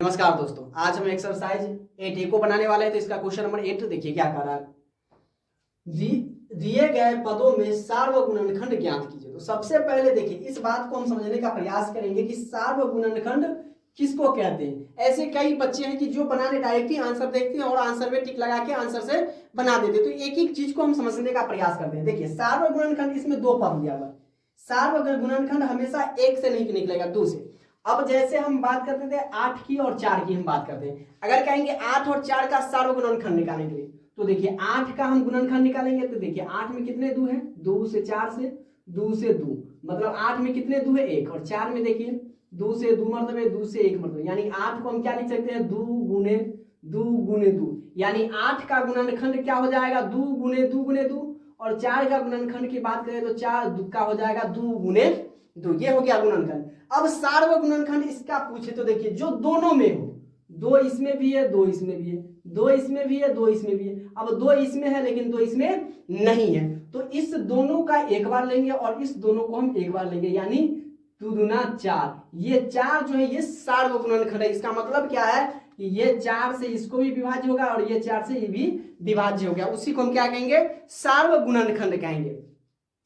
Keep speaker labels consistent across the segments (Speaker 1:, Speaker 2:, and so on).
Speaker 1: नमस्कार दोस्तों, आज हम एक्सरसाइज 8A को बनाने वाले हैं। तो इसका क्वेश्चन नंबर 8 देखिए क्या कर रहा है। दिए गए पदों में सार्वगुणनखंड ज्ञात कीजिए। तो सबसे पहले देखिए इस बात को हम समझने का प्रयास करेंगे कि सार्वगुणनखंड किसको कहते हैं। ऐसे कई बच्चे हैं कि जो बनाने डायरेक्ट ही आंसर देखते हैं और आंसर में टिक लगा के आंसर से बना देते हैं। तो एक एक चीज को हम समझने का प्रयास करते हैं। देखिए सार्वगुणनखंड, इसमें दो पद दिया हुआ है। सार्वगुणनखंड हमेशा एक से नहीं निकलेगा, दो से। अब जैसे हम बात करते थे 8 की और 4 की हम बात करते हैं। अगर कहेंगे 8 और 4 का सार्वगुणनखंड निकालने के लिए, तो देखिए 8 का हम गुणनखंड निकालेंगे। तो देखिए 8 में कितने दो है, 2 से 4 से 2 से 2, मतलब 8 में कितने दो है, 1। और 4 में देखिए 2 से 2 मरतबे, 2 से 1 मरतबे, यानी 8 को हम क्या लिख सकते हैं, 2 गुने 2 गुने 2, यानी 8 का गुणनखंड क्या हो जाएगा, 2 गुने 2 गुने 2। और 4 का गुणनखंड की बात करें तो 4 का हो जाएगा 2 गुने 2। ये हो गया गुणनखंड। अब सार्वगुणनखंड इसका पूछे तो देखिए जो दोनों में हो, 2 इसमें भी है, 2 इसमें भी है, 2 इसमें भी है, 2 इसमें भी है। अब 2 इसमें है लेकिन 2 इसमें नहीं है, तो इस दोनों का एक बार लेंगे और इस दोनों को हम एक बार लेंगे, यानी 2 दूना 4। ये 4 जो है ये सार्वगुणनखंड है। इसका मतलब क्या है कि ये 4 से इसको भी विभाज्य होगा और ये 4 से ये भी विभाज्य हो गया। उसी को हम क्या कहेंगे, सार्वगुणनखंड कहेंगे।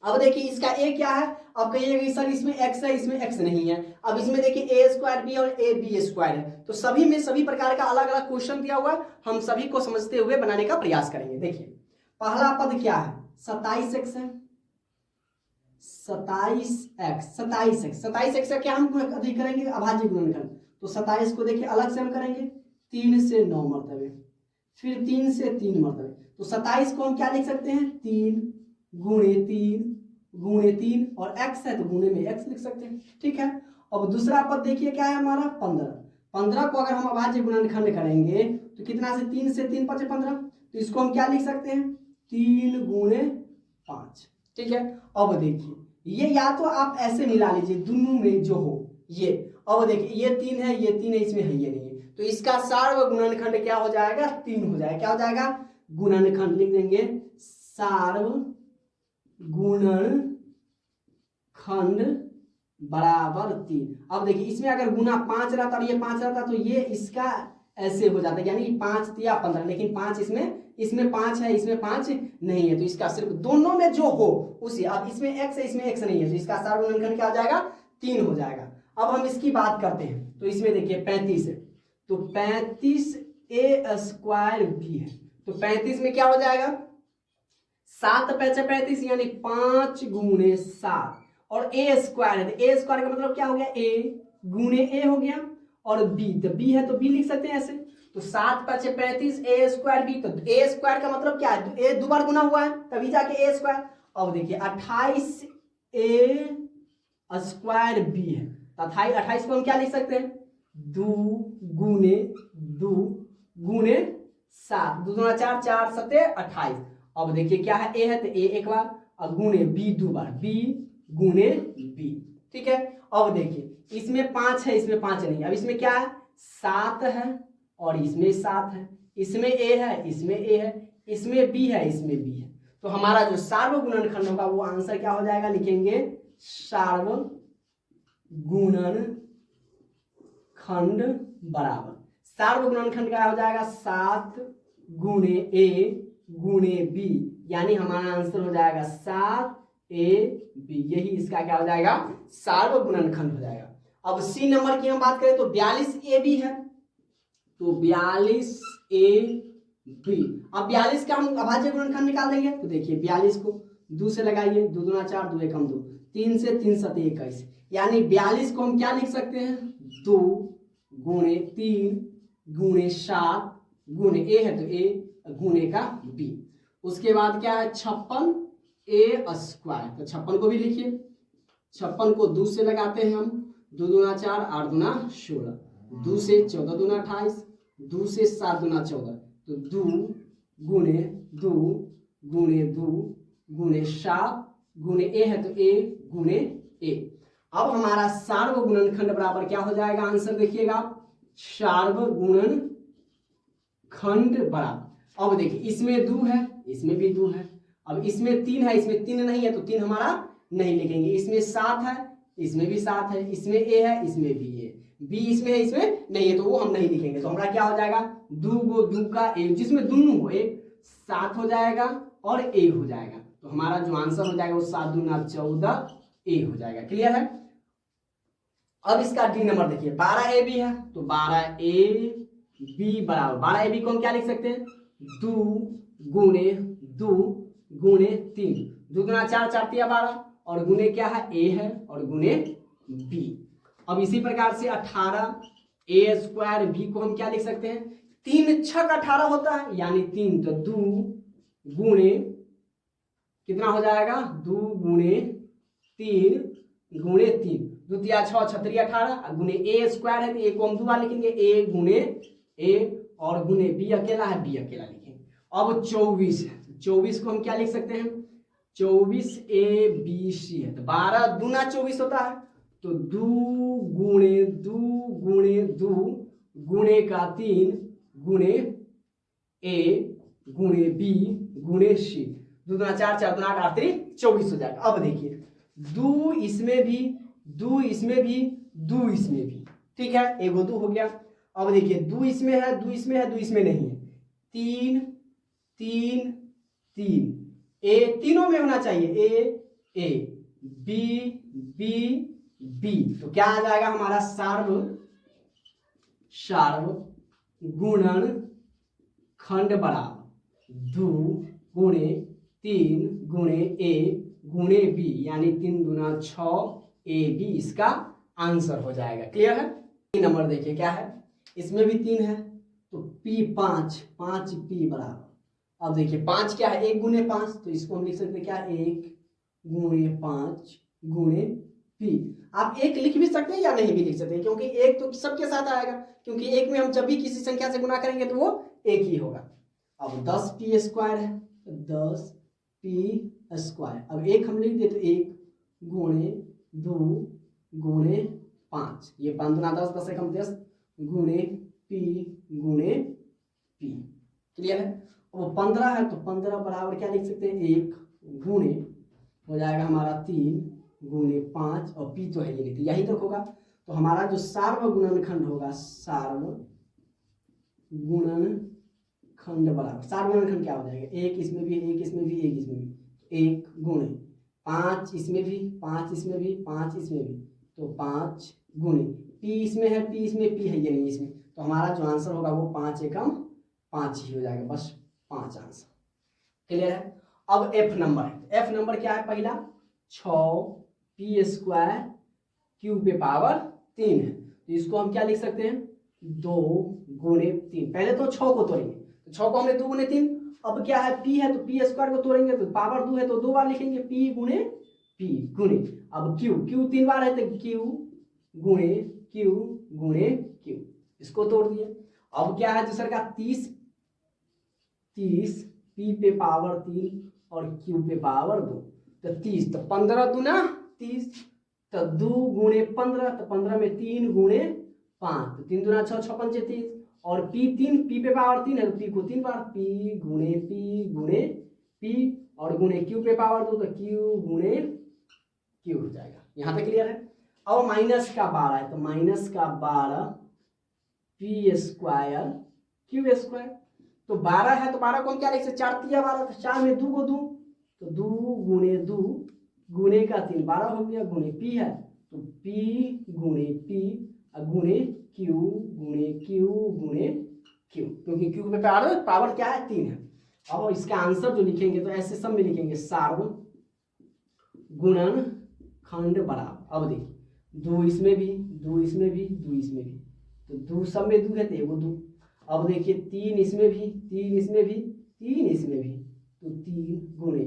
Speaker 1: अब देखिए इसका ए क्या है। अब कहिएगा सर इसमें x है, इसमें x नहीं है। अब इसमें देखिए a स्क्वायर b और a b स्क्वायर है। तो सभी में सभी प्रकार का अलग अलग क्वेश्चन दिया हुआ है, हम सभी को समझते हुए बनाने का प्रयास करेंगे। देखिए पहला पद क्या है, 27x है, 27x का क्या हम अधिक करेंगे, अभाज्य गुणनखंड। तो 27 को देखिए अलग से हम करेंगे 3 से 9 मरतबे, फिर 3 से 3 मरतबे। तो 27 को हम क्या लिख सकते हैं, 3 गुणे 3 गुणे 3, और x है तो गुणे में x लिख सकते हैं। ठीक है। अब दूसरा पद देखिए क्या है हमारा, 15। 15 को अगर हम अभाज्य गुणनखंड करेंगे तो कितना से, 3 से 3 5 15। तो इसको हम क्या लिख सकते हैं, 3 गुणे 5। ठीक है। अब देखिए ये या तो आप ऐसे मिला लीजिए दोनों में जो हो ये। अब देखिए ये 3 है, ये 3 है, इसमें है ये नहीं है, तो इसका सार्वगुणनखंड क्या हो जाएगा, 3 हो जाएगा। क्या हो जाएगा, गुणनखंड लिख देंगे, सार्वगुणनखंड बराबर 3। अब देखिए इसमें अगर गुना 5 रहता और ये 5 रहता तो ये इसका ऐसे हो जाता, यानी 5 या 15, लेकिन 5 इसमें 5 है, इसमें 5 नहीं है, तो इसका सिर्फ दोनों में जो हो उसी। अब इसमें x है, इसमें x नहीं है, तो इसका सार्वगुणनखंड क्या हो जाएगा, 3 हो जाएगा। अब हम इसकी बात करते हैं तो इसमें देखिए 35 है, तो 35 a स्क्वायर b है। तो 35 में क्या हो जाएगा, 7 5 35, यानी 5 गुणे 7, और a स्क्वायर है, तो a स्क्वायर का मतलब क्या हो गया, a गुणे a हो गया, और b, तो b है तो b लिख सकते हैं ऐसे। तो 7 5 35 a स्क्वायर b, तो a स्क्वायर का मतलब क्या है, तो a 2 बार गुना हुआ है तभी जाके a स्क्वायर। अब देखिए 28 a स्क्वायर b है, तो 28 को हम क्या लिख सकते हैं, 2 गुणे 2 गुणे 7, 2 दूना 4, 4 7 28। अब देखिए क्या है, a है तो a एक बार, और गुणे b 2 बार, b गुणे b। ठीक है। अब देखिए इसमें 5 है, इसमें 5 नहीं है। अब इसमें क्या है, 7 है और इसमें 7 है, इसमें a है, इसमें a है, इसमें b है, इसमें b है। तो हमारा जो सार्वगुणनखंड होगा वो आंसर क्या हो जाएगा, लिखेंगे सार्वगुणनखंड बराबर, सार्वगुणनखंड क्या हो जाएगा, 7 गुणे a गुणे b, यानी हमारा आंसर हो जाएगा 7ab। यही इसका क्या हो जाएगा, सार्वगुणनखंड हो जाएगा। अब सी नंबर की हम बात करें तो 42ab है, तो 42ab। अब 42 का हम अभाज्य गुणनखंड निकाल देंगे। तो देखिए 42 को 2 से लगाइए, 2 दूना 4, 2 एकम 2, 3 से 3 7 21, यानी 42 को हम क्या लिख सकते हैं, 2 गुणे 3 गुणे 7 गुणे a है तो a गुणे का b। उसके बाद क्या है, 56 a स्क्वायर, तो 56 को भी लिखिए, 56 को 2 से लगाते हैं हम, 2 दूना 4, 8 दूना 16, 2 से 14 दूना 28, 2 से 7 दूना 14, तो 2 गुणे 2 गुणे 2 गुणे 7 गुणे a है तो a गुणे a। अब हमारा सार्वगुणनखंड बराबर क्या हो जाएगा, आंसर देखिएगा, सार्वगुणनखंड बराबर। अब देखिए इसमें 2 है, इसमें भी 2 है। अब इसमें 3 है, इसमें 3 नहीं है, तो 3 हमारा नहीं लिखेंगे। इसमें 7 है, इसमें भी 7 है, इसमें a है, इसमें भी a, बी इसमें है, इसमें नहीं है, तो वो हम नहीं लिखेंगे। तो हमारा क्या हो जाएगा, दू गो दू का एक, जिसमें दोनों हो एक 7 हो जाएगा और ए हो जाएगा। तो हमारा जो आंसर हो जाएगा वो 7 दूना 14 ए हो जाएगा। क्लियर है। अब इसका डी नंबर देखिए, 12 ए बी है, तो 12 ए बी बराबर 12 ए बी को हम क्या लिख सकते हैं, 2 गुणे 2 गुणे 3, 2 गुना 4, 4 तिया 12, और गुणे क्या है ए है और गुणे बी। अब इसी प्रकार से 18 ए स्क्वायर बी को हम क्या लिख सकते हैं, 3 छक 18 होता है, यानी 3 तो 2 गुणे कितना हो जाएगा, 2 गुणे 3 गुणे 3, 2 तिया 6, 6 तिया 18, गुणे ए स्क्वायर है तो ए को हम 2 बार लिखेंगे, ए गुणे ए और गुणे बी अकेला है, बी अकेला लिखेंगे। अब 24 है, 24 को हम क्या लिख सकते हैं, 24 ए बी सी है, तो 12 दूना 24 होता है, तो 2 गुणे 2 गुणे 2 गुणे का 3 गुणे ए गुणे बी गुणे सी, 2 दूना 4, 4 दूना 8, 8 24 हो जाएगा। अब देखिए 2 इसमें भी, 2 इसमें भी, 2 इसमें भी, ठीक है, एगो 2 हो गया। अब देखिए 2 इसमें है, 2 इसमें है, 2 इसमें नहीं है, 3 3 3, ए तीनों में होना चाहिए, ए बी बी बी, तो क्या आ जाएगा हमारा सार्व गुणन खंड बराबर 2 गुणे 3 गुणे ए गुणे बी, यानी 3 दूना 6 ए बी इसका आंसर हो जाएगा। क्लियर है। नंबर देखिए क्या है, इसमें भी 3 है, तो पी 5 5 पी बराबर, अब देखिए 5 क्या है, 1 गुणे 5, तो इसको हम लिख सकते हैं क्या, 1 गुणे 5 गुणे पी। आप 1 लिख भी सकते हैं या नहीं भी लिख सकते हैं, क्योंकि 1 तो सबके साथ आएगा, क्योंकि 1 में हम जब भी किसी संख्या से गुणा करेंगे तो वो 1 ही होगा। अब 10 पी स्क्वायर है, 10 पी स्क्वायर, अब 1 हम लिख दे तो 1 गुणे 2 गुणे 5, ये 5 दूना 10, 10 एकम 10 गुणे पी गुणे पी। क्लियर है। वो 15 है, तो 15 बराबर क्या लिख सकते हैं, 1 गुणे हो जाएगा हमारा 3 गुणे 5, और पी तो है ये नहीं, तो यही तक होगा। तो हमारा जो सार्व गुणनखंड होगा, सार्व गुणनखंड बराबर, सार्व गुणनखंड क्या हो जाएगा, 1 इसमें भी, 1 इसमें भी, 1 इसमें भी, 1 गुणे 5 इसमें भी, 5 इसमें भी, 5 इसमें भी, तो 5 गुणे पी इसमें है, पी इसमें, पी है ये नहीं इसमें, तो हमारा जो आंसर होगा वो 5 एकम 5 ही हो जाएगा, बस 5 आंसर। क्लियर है। अब एफ नंबर है, एफ नंबर क्या है, पहला 6 पी स्क्वायर क्यू पे पावर 3 है, तो इसको हम क्या लिख सकते हैं, 2 गुणे 3, पहले तो 6 को तोड़ेंगे, तो 6 को हमने 2 गुणे 3, अब क्या है पी है, तो पी स्क्वायर को तोड़ेंगे तो पावर 2 है, तो 2 बार लिखेंगे, पी गुणे पी गुणे, अब क्यू, क्यू 3 बार है, तो क्यू गुणे क्यू, इसको तोड़ दिए। अब क्या है दूसरा का 30 पी पे पावर 3 और क्यू पे पावर 2, तो 30, तो 15 दूना 30, तो 2 गुणे 15, तो 15 में 3 गुणे 5, तो 3 दूना 6, 6 पंचे 30, और पी 3, पी पे पावर 3 है, तो पी को 3 बार, पी गुणे पी और गुणे क्यू पे पावर 2, तो क्यू गुणे क्यू हो जाएगा। यहाँ तक क्लियर है। अब माइनस का 12 है, तो माइनस का 12 पी स्क्वायर क्यू स्क्वायर, तो 12 है, तो 12 को हम क्या लिख सकते, 4 तिया 12, तो 4 में 2 को 2, तो 2 गुणे 2 गुणे का 3 12 हो गया, गुणे पी है, तो पी गुणे पी गुणे क्यू गुणे क्यू, क्योंकि क्यू में पावर क्या है 3 है। अब इसका आंसर जो लिखेंगे तो ऐसे सब में लिखेंगे, सार्व गुणन खंड बराबर, अब देखिए 2 इसमें भी, 2 इसमें भी, 2 इसमें भी, तो 2 सब में 2 है, तो एगो 2। अब देखिए 3 इसमें भी, 3 इसमें भी, 3 इसमें भी, तो 3 गुणे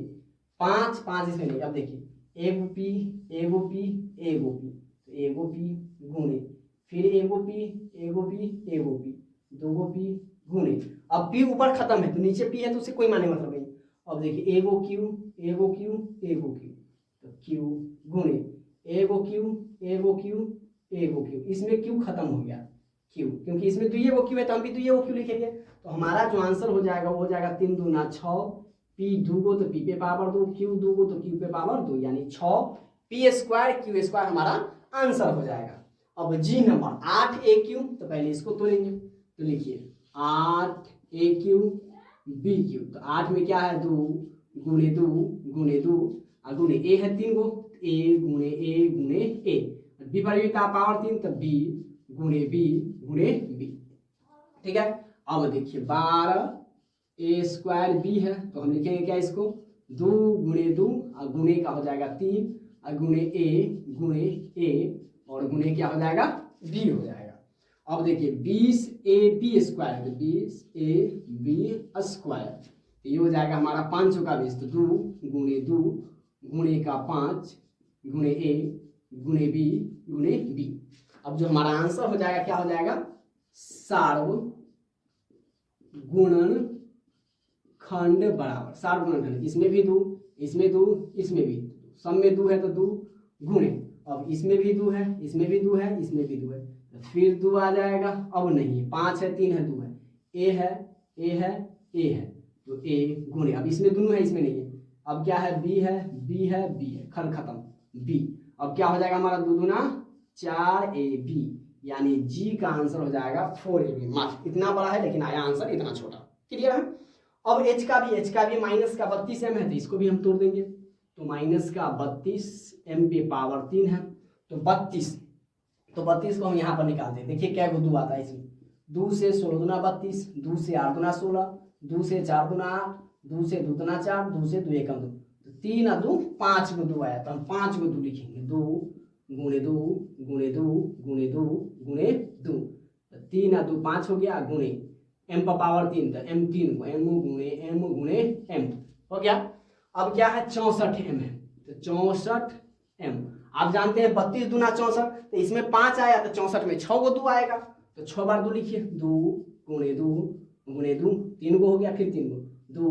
Speaker 1: 5, 5 इसमें नहीं। अब देखिए एगो पी एगो पी एगो पी, तो एगो पी गुणे फिर एगो पी एगो पी एगो पी, 2 पी गुणे, अब पी ऊपर खत्म है तो नीचे पी है, तो उसे कोई माने मतलब नहीं। अब देखिए एगो क्यू एगो क्यू एगो क्यू, तो क्यू गुणे एगो क्यू एगो क्यू एगो क्यू, इसमें क्यू खत्म हो गया क्यू, क्योंकि इसमें दुइये वो क्यू है, तो हम भी दुइये वो क्यू लिखेंगे। तो हमारा जो आंसर हो जाएगा वो हो जाएगा 3 दूना 6, पी 2 को तो पी पे पावर 2, क्यू 2 को तो क्यू पे पावर 2, यानी 6 पी स्क्वायर क्यू स्क्वायर हमारा आंसर हो जाएगा। अब जी नंबर 8AQ, तो पहले इसको तोड़ेंगे, तो लिखिए 8AQ BQ। तो 8 में क्या है 2 गुणे 2 गुणे 2 और गुणे ए है 3 गो, ए गुणे ए गुणे ए, बी पर भी का पावर 3, तो बी गुणे बी गुणे बी। ठीक है, अब देखिए 12A² बी है, तो हम लिखेंगे क्या इसको 2 गुणे 2 और गुणे का हो जाएगा 3 और गुणे ए और गुणे क्या हो जाएगा बी हो जाएगा। अब देखिए 20AB², तो 20AB², तो ये हो जाएगा हमारा 5 चौका 20, तो 2 गुणे 2 गुणे का 5 गुणे ए गुणे बी गुणे बी। अब जो हमारा आंसर हो जाएगा क्या हो जाएगा सार्वगुणनखंड बराबर सार्वगुणनखंड, इसमें भी 2 इसमें 2 इसमें भी, सब में 2 है तो 2 गुणे, अब इसमें भी 2 है इसमें भी 2 है इसमें भी 2 है, तो फिर 2 आ जाएगा, अब नहीं है 5 है 3 है 2 है, ए है ए है ए है, तो ए गुणे, अब इसमें दोनों है इसमें नहीं है, अब क्या है बी है बी है बी है, खंड खत्म बी। अब क्या हो जाएगा हमारा 2 दूना 4AB, यानी जी का आंसर हो जाएगा 4AB। मात्र इतना बड़ा है लेकिन आया आंसर इतना छोटा। क्लियर है। अब एच का भी माइनस का 32M है, तो इसको भी हम तोड़ देंगे, तो माइनस का 32M पे पावर 3 है, तो 32, तो 32 को हम यहाँ पर निकालते हैं। देखिए क्या 2 आता है इसमें, 2 से 16 दूना 32, 2 से 8 दूना 16, 2 से 4 दूना 8, 2 से 2 दूना 4, 2 से 2 एकम 2, तो 3 और 2 5 को 2 आया, तो हम 5 को 2 लिखेंगे, 2 गुणे 2 गुणे 2 गुणे 2 गुणे 2, तो 3 और 2 5 हो गया, गुणे m पर पावर 3, तो m 3 को m गुणे m हो गया। अब क्या है 64M है, तो 64M, आप जानते हैं 32 दूना 64, तो इसमें 5 आया तो 64 में 6 को 2 आएगा, तो 6 बार 2 लिखिए, 2 गुणे 2 गुणे 2, 3 को हो गया, फिर 3 को 2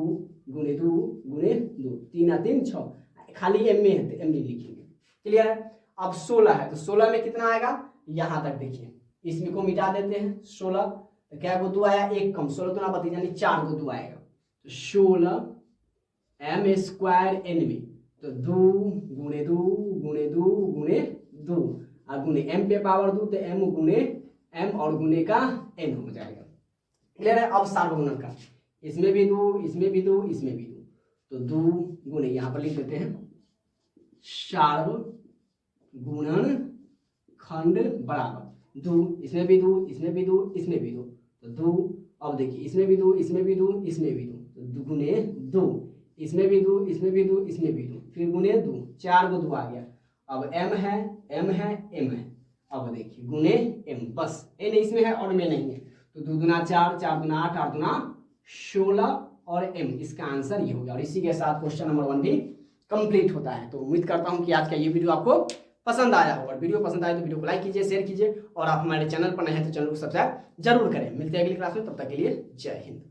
Speaker 1: गुणे 2 गुणे 2, 3 और 3 6, खाली m में है तो m नहीं लिखेंगे। क्लियर है। अब 16 है, तो 16 में कितना आएगा यहाँ तक देखिए, इसमें को मिटा देते हैं, 16 तो क्या को 2 आया, 1 कम, 16 दूना 32 यानी 4 को 2 आएगा, तो 16M² n में, तो 2 गुणे 2 गुणे 2 गुणे 2 और गुणे m पे पावर 2, तो m गुणे m और गुणे का n हो जाएगा। क्लियर है। अब सार्वगुणन का, इसमें भी 2 इसमें भी 2 इसमें भी 2, तो 2 गुणे यहाँ पर लिख देते हैं सार्वगुणन खंड बराबर 2, इसमें भी 2 इसमें भी 2 इसमें भी 2, तो 2, अब देखिए इसमें भी 2 इसमें भी 2 इसमें भी 2, तो गुणे 2, इसमें भी 2 इसमें भी 2 इसमें भी 2, फिर गुणे 2, 4 को 2 आ गया, अब m है m है, अब देखिए गुणे m, बस n इसमें है और में नहीं है, तो 2 दूना 4, 4 दूना 8, 8 दूना 16 और m, इसका आंसर ये हो गया। और इसी के साथ क्वेश्चन नंबर 1 भी कंप्लीट होता है। तो उम्मीद करता हूँ कि आज का ये वीडियो आपको पसंद आया होगा। वीडियो पसंद आए तो वीडियो को लाइक कीजिए, शेयर कीजिए, और आप हमारे चैनल पर नए हैं तो चैनल को सब्सक्राइब जरूर करें। मिलते हैं अगली क्लास में, तब तक के लिए जय हिंद।